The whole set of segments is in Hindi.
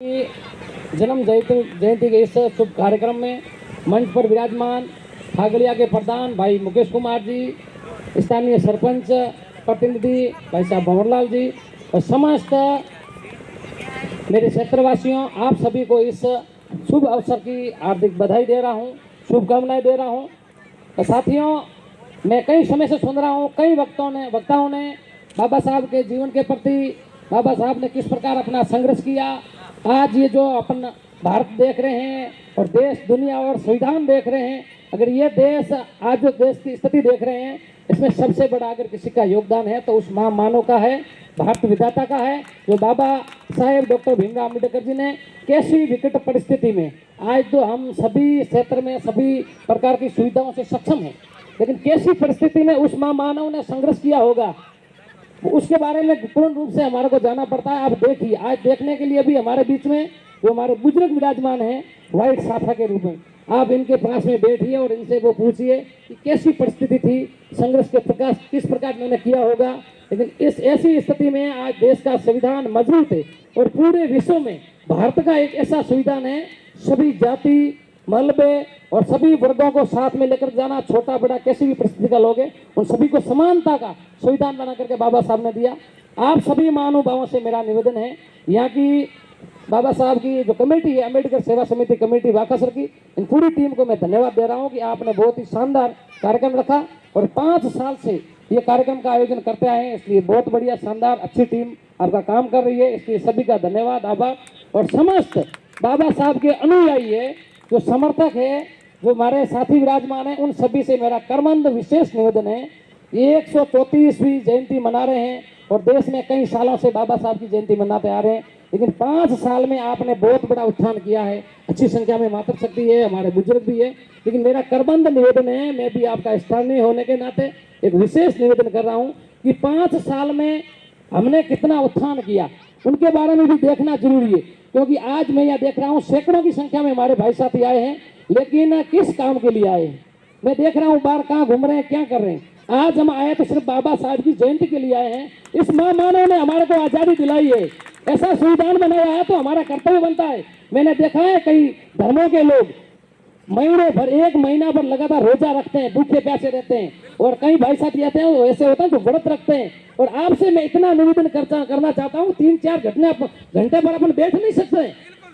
जन्म जयंती के इस शुभ कार्यक्रम में मंच पर विराजमान फागलिया के प्रधान भाई मुकेश कुमार जी, स्थानीय सरपंच प्रतिनिधि भाई साहब भंवरलाल जी और समस्त मेरे क्षेत्रवासियों, आप सभी को इस शुभ अवसर की हार्दिक बधाई दे रहा हूं, शुभकामनाएं दे रहा हूं। तो साथियों, मैं कई समय से सुन रहा हूं, कई वक्ताओं ने बाबा साहब के जीवन के प्रति, बाबा साहब ने किस प्रकार अपना संघर्ष किया। आज ये जो अपन भारत देख रहे हैं और देश दुनिया और संविधान देख रहे हैं, अगर ये देश आज जो देश की स्थिति देख रहे हैं, इसमें सबसे बड़ा अगर किसी का योगदान है तो उस महामानव का है, भारत विधाता का है, जो बाबा साहेब डॉक्टर भीमराव अम्बेडकर जी ने कैसी विकट परिस्थिति में आज तो हम सभी क्षेत्र में सभी प्रकार की सुविधाओं से सक्षम हैं, लेकिन कैसी परिस्थिति में उस महामानव ने संघर्ष किया होगा, उसके बारे में पूर्ण रूप से हमारे को जाना पड़ता है। आप देखिए, आज देखने के लिए भी हमारे बीच में जो हमारे बुजुर्ग विराजमान हैं व्हाइट साफा के रूप में, आप इनके पास में बैठिए और इनसे वो पूछिए कि कैसी परिस्थिति थी, संघर्ष के प्रकाश किस प्रकार इन्होंने किया होगा। लेकिन इस ऐसी स्थिति में आज देश का संविधान मजबूत है और पूरे विश्व में भारत का एक ऐसा संविधान है, सभी जाति मलबे और सभी वर्गों को साथ में लेकर जाना, छोटा बड़ा कैसी भी परिस्थिति का लोग है उन सभी को समानता का संविधान बना करके बाबा साहब ने दिया। आप सभी महानुभावों से मेरा निवेदन है, यहाँ की बाबा साहब की जो कमेटी है, अम्बेडकर सेवा समिति कमेटी वाकासर की, इन पूरी टीम को मैं धन्यवाद दे रहा हूँ कि आपने बहुत ही शानदार कार्यक्रम रखा और 5 साल से ये कार्यक्रम का आयोजन करते आए हैं, इसलिए बहुत बढ़िया शानदार अच्छी टीम आपका काम कर रही है, इसलिए सभी का धन्यवाद आभार। और समस्त बाबा साहब के अनुयायी है, जो समर्थक है, जो हमारे साथी विराजमान हैं, उन सभी से मेरा कर्मंद विशेष निवेदन है। ये 134वीं जयंती मना रहे हैं और देश में कई सालों से बाबा साहब की जयंती मनाते आ रहे हैं, लेकिन 5 साल में आपने बहुत बड़ा उत्थान किया है, अच्छी संख्या में मातृशक्ति है, हमारे बुजुर्ग भी है, लेकिन मेरा कर्मंद निवेदन है, मैं भी आपका स्थानीय होने के नाते एक विशेष निवेदन कर रहा हूँ कि 5 साल में हमने कितना उत्थान किया, उनके बारे में भी देखना जरूरी है। क्योंकि आज मैं यहाँ देख रहा हूँ सैकड़ों की संख्या में हमारे भाई साथी आए हैं, लेकिन किस काम के लिए आए हैं मैं देख रहा हूँ, बाहर कहाँ घूम रहे हैं, क्या कर रहे हैं। आज हम आए तो सिर्फ बाबा साहब की जयंती के लिए आए हैं। इस महामानव ने हमारे को आजादी दिलाई है, ऐसा संविधान बनाया है, तो हमारा कर्तव्य बनता है। मैंने देखा है कई धर्मों के लोग महीनों भर, 1 महीना भर लगातार रोजा रखते हैं, भूखे प्यासे रहते हैं, और कई भाई साथी आते हैं वो ऐसे होते हैं जो व्रत रखते हैं। और आपसे मैं इतना निवेदन करना चाहता हूँ, 3-4 घंटे पर अपन बैठ नहीं सकते,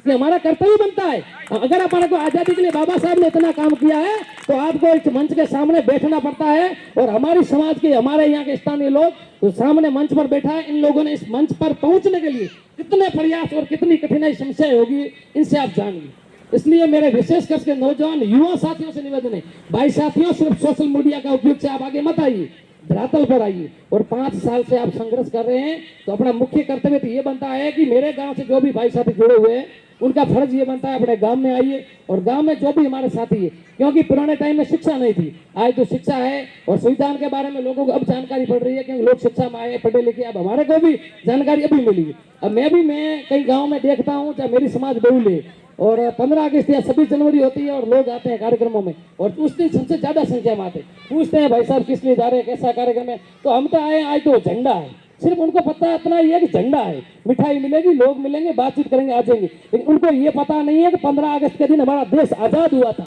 ये हमारा कर्तव्य बनता है। अगर हमारे को आजादी के लिए बाबा साहब ने इतना काम किया है तो आपको इस मंच के सामने बैठना पड़ता है। और हमारी समाज के, हमारे यहाँ के स्थानीय लोग तो सामने मंच पर बैठा है, इन लोगों ने इस मंच पर पहुंचने के लिए कितने प्रयास और कितनी कठिनाई समस्या होगी, इनसे आप जानिए। इसलिए मेरे विशेष करके नौजवान युवा साथियों से निवेदन है, भाई साथियों, सिर्फ सोशल मीडिया का उपयोग से आप आगे मत आइए, धरातल पर आइए। और 5 साल से आप संघर्ष कर रहे हैं तो अपना मुख्य कर्तव्य तो ये बनता है कि मेरे गांव से जो भी भाई साथी जुड़े हुए हैं उनका फर्ज ये बनता है अपने गांव में आइए और गांव में जो भी हमारे साथी है, क्योंकि पुराने टाइम में शिक्षा नहीं थी, आज तो शिक्षा है और संविधान के बारे में लोगों को अब जानकारी पड़ रही है, क्योंकि लोग शिक्षा में आए, पढ़े लिखे, अब हमारे को भी जानकारी अभी मिली है। अब मैं कई गाँव में देखता हूँ, चाहे मेरी समाज बहुल है और 15 अगस्त या 26 जनवरी होती है और लोग आते हैं कार्यक्रमों में, और उस दिन सबसे ज्यादा संख्या में आते, पूछते हैं भाई साहब किस लिए जा रहे हैं, कैसा कार्यक्रम है, तो हम तो आए, आज तो झंडा है, सिर्फ उनको पता है इतना ही है कि झंडा है, मिठाई मिलेगी, लोग मिलेंगे, बातचीत करेंगे, आ जाएंगे, लेकिन उनको ये पता नहीं है कि 15 अगस्त के दिन हमारा देश आजाद हुआ था,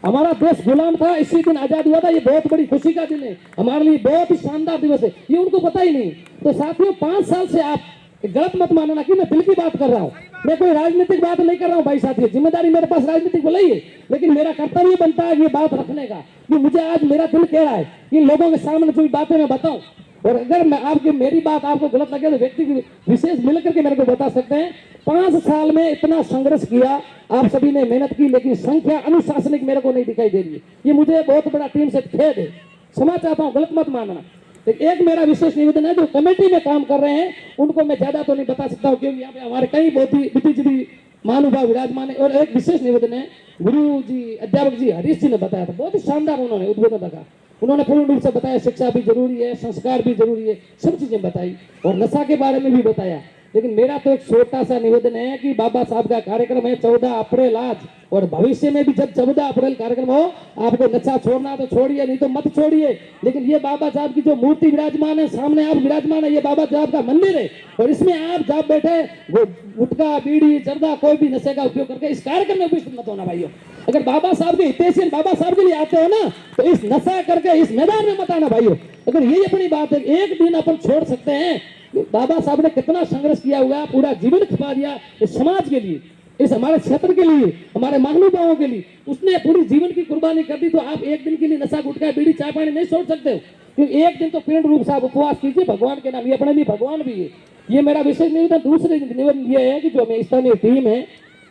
हमारा देश गुलाम था, इसी दिन आजाद हुआ था। ये बहुत बड़ी खुशी का दिन है, हमारे लिए बहुत ही शानदार दिवस है, ये उनको पता ही नहीं। तो साथियों, 5 साल से आप गलत मत मानना कि मैं दिल की बात कर रहा हूँ, मैं कोई राजनीतिक बात नहीं कर रहा हूँ भाई साथी, जिम्मेदारी मेरे पास राजनीतिक बोला ही है, लेकिन मेरा कर्तव्य बनता है ये बात रखने का कि मुझे आज मेरा दिल कह रहा है कि लोगों के सामने जो बातें मैं बताऊं, और अगर मैं आपकी मेरी बात आपको गलत लगे तो व्यक्ति विशेष मिलकर के मेरे को बता सकते हैं। 5 साल में इतना संघर्ष किया, आप सभी ने मेहनत की, लेकिन संख्या अनुशासनिक मेरे को नहीं दिखाई दे रही है, ये मुझे बहुत बड़ा टीम से खेद है, क्षमा चाहता हूँ, गलत मत मानना। एक मेरा विशेष निवेदन है, जो कमेटी में काम कर रहे हैं उनको मैं ज्यादा तो नहीं बता सकता हूँ, क्योंकि यहाँ पे हमारे कई बहुत ही बुद्धिजीवी महानुभाव विराजमान है। और एक विशेष निवेदन है, गुरु जी अध्यापक जी हरीश जी ने बताया था, बहुत ही शानदार उन्होंने उद्बोधन रखा, उन्होंने पूर्ण रूप से बताया शिक्षा भी जरूरी है, संस्कार भी जरूरी है, सब चीजें बताई और नशा के बारे में भी बताया। लेकिन मेरा तो एक छोटा सा निवेदन है कि बाबा साहब का कार्यक्रम है 14 अप्रैल आज, और भविष्य में भी जब 14 अप्रैल कार्यक्रम हो, आपको नशा छोड़ना तो छोड़िए, नहीं तो मत छोड़िए। लेकिन ये बाबा साहब की जो मूर्ति विराजमान है, सामने आप विराजमान है, ये बाबा साहब का मंदिर है, और इसमें आप जब बैठे गुटखा बीड़ी जर्दा कोई भी नशे का उपयोग करके इस कार्यक्रम में उपस्थित मत होना भाइयों। अगर बाबा साहब के हितैषी बाबा साहब के लिए आते हो ना, तो इस नशा करके इस मैदान में मत आना भाइयों। अगर यही अपनी बात है, एक दिन अपन छोड़ सकते हैं। बाबा साहब ने कितना संघर्ष किया हुआ, पूरा जीवन खपा दिया इस समाज के लिए, इस हमारे क्षेत्र के लिए, हमारे महानुभावों के लिए, उसने पूरी जीवन की कुर्बानी कर दी। तो आप एक दिन के लिए नशा गुटखा बीड़ी चाय पानी नहीं छोड़ सकते हो, क्योंकि एक दिन तो पूर्ण रूप से आप उपवास कीजिए भगवान के नाम, ये अपने लिए भगवान भी है। ये मेरा विशेष निवेदन। दूसरे निवेदन ये है कि जो मैं स्थानीय टीम है,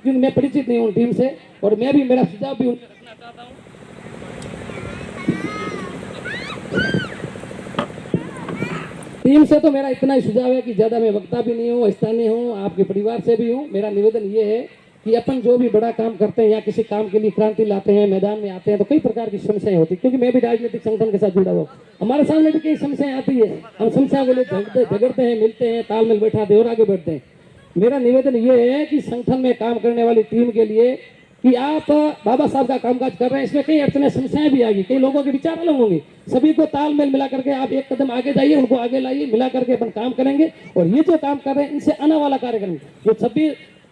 क्योंकि मैं परिचित नहीं हूँ टीम से, और मैं भी मेरा सुझाव भी उनको रखना चाहता हूँ। टीम से तो मेरा इतना ही सुझाव है कि ज्यादा मैं वक्ता भी नहीं हूँ, स्थानीय हूँ, आपके परिवार से भी हूँ। मेरा निवेदन ये है कि अपन जो भी बड़ा काम करते हैं या किसी काम के लिए क्रांति लाते हैं, मैदान में आते हैं, तो कई प्रकार की समस्याएं होती है, क्योंकि मैं भी राजनीतिक संगठन के साथ जुड़ा हुआ, हमारे सामने भी कई समस्याएं आती है। हम समस्या के लिए झगड़ते हैं, मिलते हैं, तालमेल बैठाते हैं और आगे बढ़ते हैं। मेरा निवेदन ये है कि संगठन में काम करने वाली टीम के लिए कि आप बाबा साहब का कामकाज कर रहे हैं, इसमें कई अड़चनें समस्याएं भी आएगी, कई लोगों के विचार अलग होंगे, सभी को तालमेल मिला करके आप एक कदम आगे जाइए, उनको आगे लाइए, मिला करके अपन काम करेंगे। और ये जो काम कर रहे हैं, इनसे आने वाला कार्यक्रम जो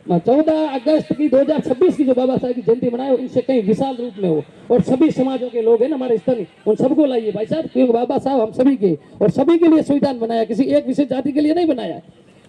14 अगस्त की 2026 की जो बाबा साहब की जयंती मनाए, इनसे कहीं विशाल रूप में हो, और सभी समाजों के लोग हैं ना हमारे स्थानीय, उन सबको लाइए भाई साहब, क्योंकि बाबा साहब हम सभी के और सभी के लिए संविधान बनाया, किसी एक विशेष जाति के लिए नहीं बनाया।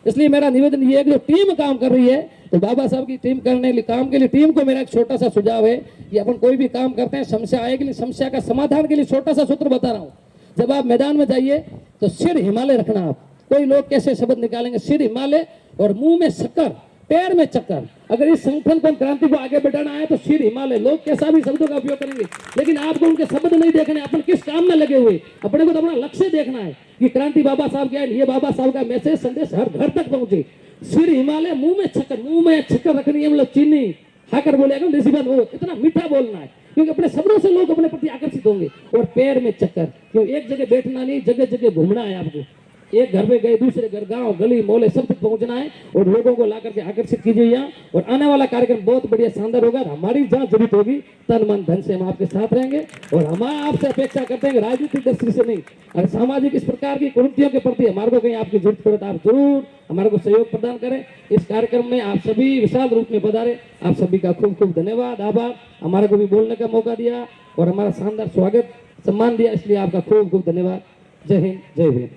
इसलिए मेरा निवेदन ये है कि जो टीम काम कर रही है, तो बाबा साहब की टीम करने लिए काम के लिए टीम को मेरा एक छोटा सा सुझाव है कि अपन कोई भी काम करते हैं, समस्या आएगी, लेकिन समस्या का समाधान के लिए छोटा सा सूत्र बता रहा हूँ। जब आप मैदान में जाइए तो सिर हिमालय रखना। आप कोई लोग कैसे शब्द निकालेंगे, सिर हिमालय और मुंह में शक्कर, पैर में चक्कर। अगर इस संगठन को क्रांति को आगे बढ़ाना है तो सिर हिमालय, लोग कैसा भी शब्दों का उपयोग करेंगे, लेकिन आपको उनके शब्द नहीं देखने, अपन किस काम में लगे हुए, अपने को तो अपना लक्ष्य देखना है कि क्रांति बाबा साहब क्या है, ये बाबा साहब का मैसेज संदेश हर घर तक पहुंचे। सिर हिमालय, मुंह में छक्कर रखनी है, मतलब चीनी खाकर बोलेगा देसी बात, वो इतना मीठा बोलना है, क्योंकि अपने शब्दों से लोग अपने प्रति आकर्षित होंगे। और पैर में चक्कर, क्योंकि एक जगह बैठना नहीं, जगह जगह घूमना है आपको, एक घर में गए दूसरे घर, गांव गली मोहल्ले सब तक पहुंचना है, और लोगों को ला करके आकर्षित कीजिए यहाँ। और आने वाला कार्यक्रम बहुत बढ़िया शानदार होगा। हमारी जहाँ जरूरत होगी तन मन धन से हम आपके साथ रहेंगे, और हम आपसे अपेक्षा करते हैं कि राजनीतिक दृष्टि से नहीं, और सामाजिक इस प्रकार की कुरीतियों के प्रति हमारे को कहीं आपकी जरूरत पड़े तो आप जरूर हमारे को सहयोग प्रदान करें। इस कार्यक्रम में आप सभी विशाल रूप में पधारे, आप सभी का खूब खूब धन्यवाद, आभार। हमारे को भी बोलने का मौका दिया और हमारा शानदार स्वागत सम्मान दिया, इसलिए आपका खूब खूब धन्यवाद। जय हिंद, जय भीम।